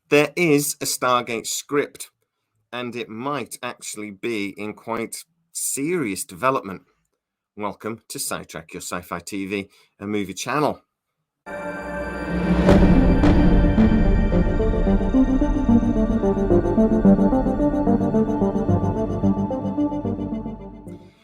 There is a Stargate script, and it might actually be in quite serious development. Welcome to SciTrek, your sci-fi TV and movie channel.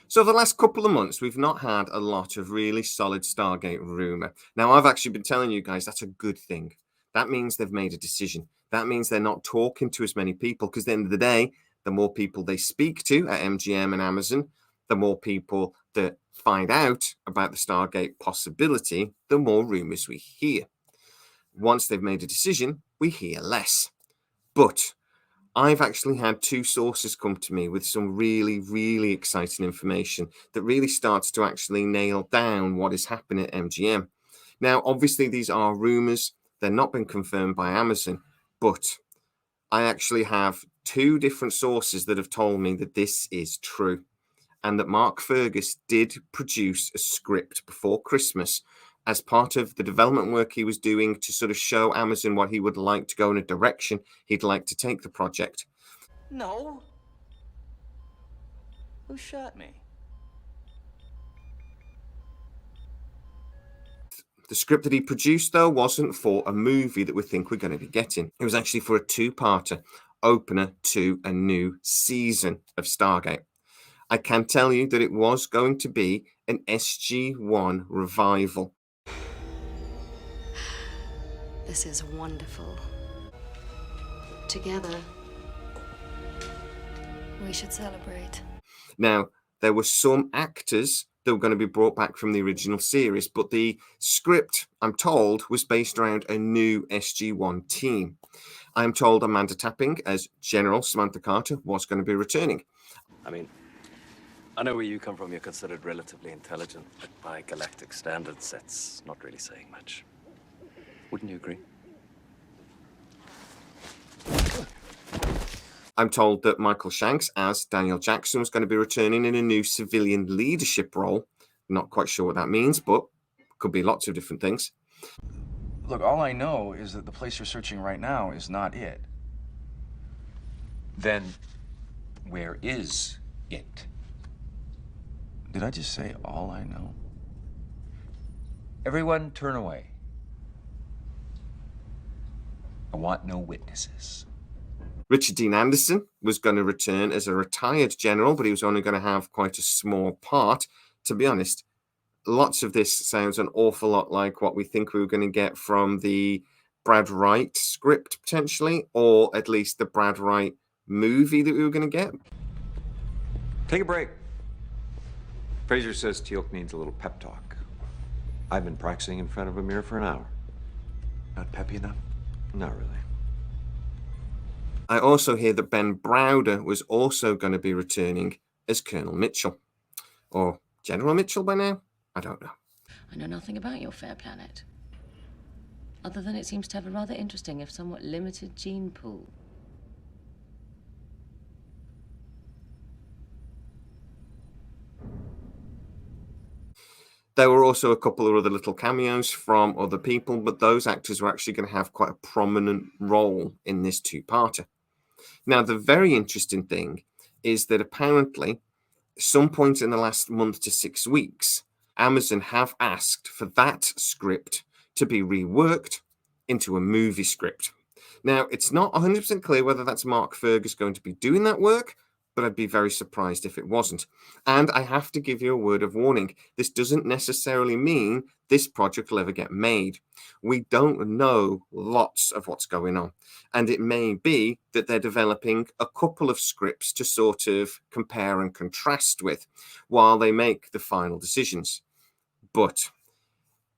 So for the last couple of months, we've not had a lot of really solid Stargate rumour. Now, I've actually been telling you guys that's a good thing. That means they've made a decision. That means they're not talking to as many people, because at the end of the day, the more people they speak to at MGM and Amazon, the more people that find out about the Stargate possibility, the more rumours we hear. Once they've made a decision, we hear less. But I've actually had two sources come to me with some really, really exciting information that really starts to actually nail down what is happening at MGM. Now, obviously, these are rumors. They're not been confirmed by Amazon, but I actually have two different sources that have told me that this is true and that Mark Fergus did produce a script before Christmas as part of the development work he was doing to sort of show Amazon what he would like to go in a direction he'd like to take the project. No. Who shot me? The script that he produced, though, wasn't for a movie that we think we're going to be getting. It was actually for a two-parter opener to a new season of Stargate. I can tell you that it was going to be an SG-1 revival. This is wonderful. Together, we should celebrate. Now, there were some actors that were going to be brought back from the original series, but the script, I'm told, was based around a new SG-1 team. I'm told Amanda Tapping as General Samantha Carter was going to be returning. I mean, I know where you come from. You're considered relatively intelligent, but by galactic standards, that's not really saying much. Wouldn't you agree? I'm told that Michael Shanks as Daniel Jackson was going to be returning in a new civilian leadership role. Not quite sure what that means, but could be lots of different things. Look, all I know is that the place you're searching right now is not it. Then, where is it? Did I just say all I know? Everyone turn away. I want no witnesses. Richard Dean Anderson was going to return as a retired general, but he was only going to have quite a small part. To be honest, lots of this sounds an awful lot like what we think we were going to get from the Brad Wright script, potentially, or at least the Brad Wright movie that we were going to get. Take a break. Fraser says Teal'c needs a little pep talk. I've been practicing in front of a mirror for an hour. Not peppy enough? Not really. I also hear that Ben Browder was also going to be returning as Colonel Mitchell. Or General Mitchell by now? I don't know. I know nothing about your fair planet, other than it seems to have a rather interesting, if somewhat limited, gene pool. There were also a couple of other little cameos from other people, but those actors were actually going to have quite a prominent role in this two-parter. Now, the very interesting thing is that apparently, some point in the last month to 6 weeks, Amazon have asked for that script to be reworked into a movie script. Now, it's not 100% clear whether that's Mark Fergus going to be doing that work, but I'd be very surprised if it wasn't. And I have to give you a word of warning. This doesn't necessarily mean this project will ever get made. We don't know lots of what's going on. And it may be that they're developing a couple of scripts to sort of compare and contrast with while they make the final decisions. But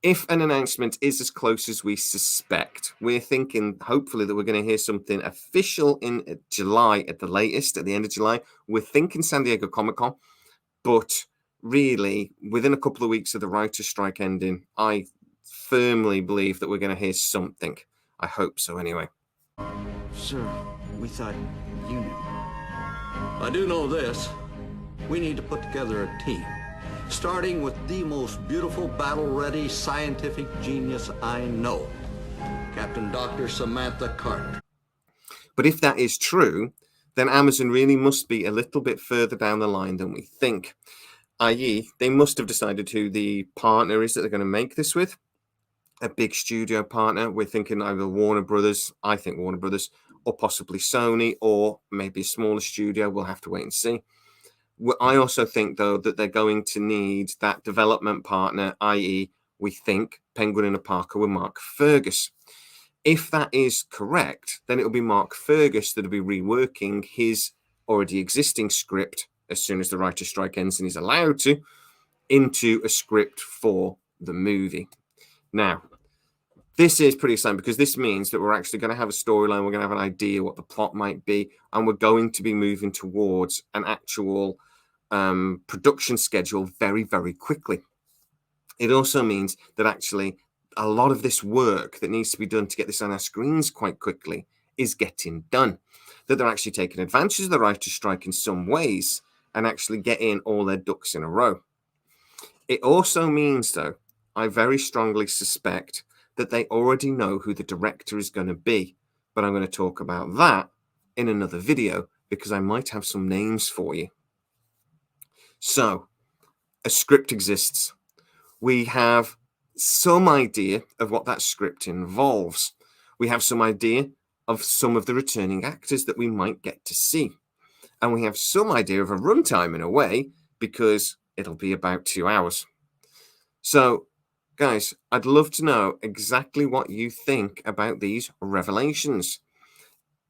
if an announcement is as close as we suspect, we're thinking hopefully that we're going to hear something official in July at the latest, at the end of July. We're thinking San Diego Comic-Con, but really within a couple of weeks of the writer's strike ending, I firmly believe that we're going to hear something. I hope so anyway. Sir, we thought you knew. I do know this. We need to put together a team, starting with the most beautiful, battle-ready, scientific genius I know, Captain Dr. Samantha Carter. But if that is true, then Amazon really must be a little bit further down the line than we think, i.e., they must have decided who the partner is that they're going to make this with. A big studio partner. We're thinking either Warner Brothers, I think Warner Brothers, or possibly Sony, or maybe a smaller studio. We'll have to wait and see. I also think, though, that they're going to need that development partner, i.e., we think Penguin and a Parker with Mark Fergus. If that is correct, then it'll be Mark Fergus that'll be reworking his already existing script as soon as the writer's strike ends and he's allowed to, into a script for the movie. Now, this is pretty exciting because this means that we're actually going to have a storyline, we're going to have an idea what the plot might be, and we're going to be moving towards an actual production schedule very, very quickly. It also means that actually a lot of this work that needs to be done to get this on our screens quite quickly is getting done. That they're actually taking advantage of the writer's strike in some ways and actually getting all their ducks in a row. It also means, though, I very strongly suspect that they already know who the director is going to be. But I'm going to talk about that in another video because I might have some names for you. So, a script exists. We have some idea of what that script involves. We have some idea of some of the returning actors that we might get to see. And we have some idea of a runtime in a way because it'll be about 2 hours. So, guys, I'd love to know exactly what you think about these revelations.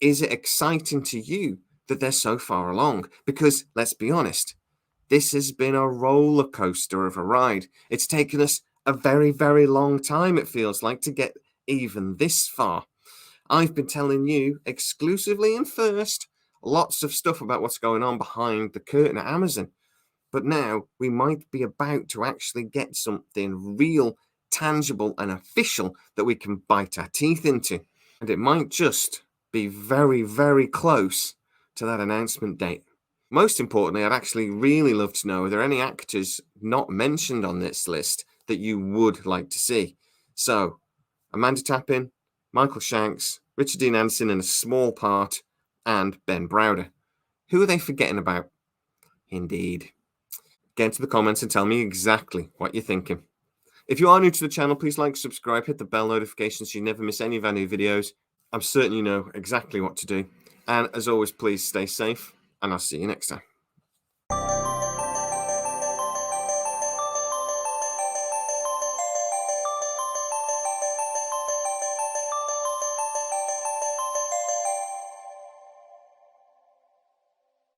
Is it exciting to you that they're so far along? Because let's be honest, this has been a roller coaster of a ride. It's taken us a very, very long time, it feels like, to get even this far. I've been telling you exclusively and first lots of stuff about what's going on behind the curtain at Amazon. But now we might be about to actually get something real, tangible, and official that we can bite our teeth into. And it might just be very, very close to that announcement date. Most importantly, I'd actually really love to know, are there any actors not mentioned on this list that you would like to see? So, Amanda Tappin, Michael Shanks, Richard Dean Anderson in a small part, and Ben Browder. Who are they forgetting about? Indeed. Get into the comments and tell me exactly what you're thinking. If you are new to the channel, please like, subscribe, hit the bell notification so you never miss any of our new videos. I'm certain you know exactly what to do. And as always, please stay safe, and I'll see you next time.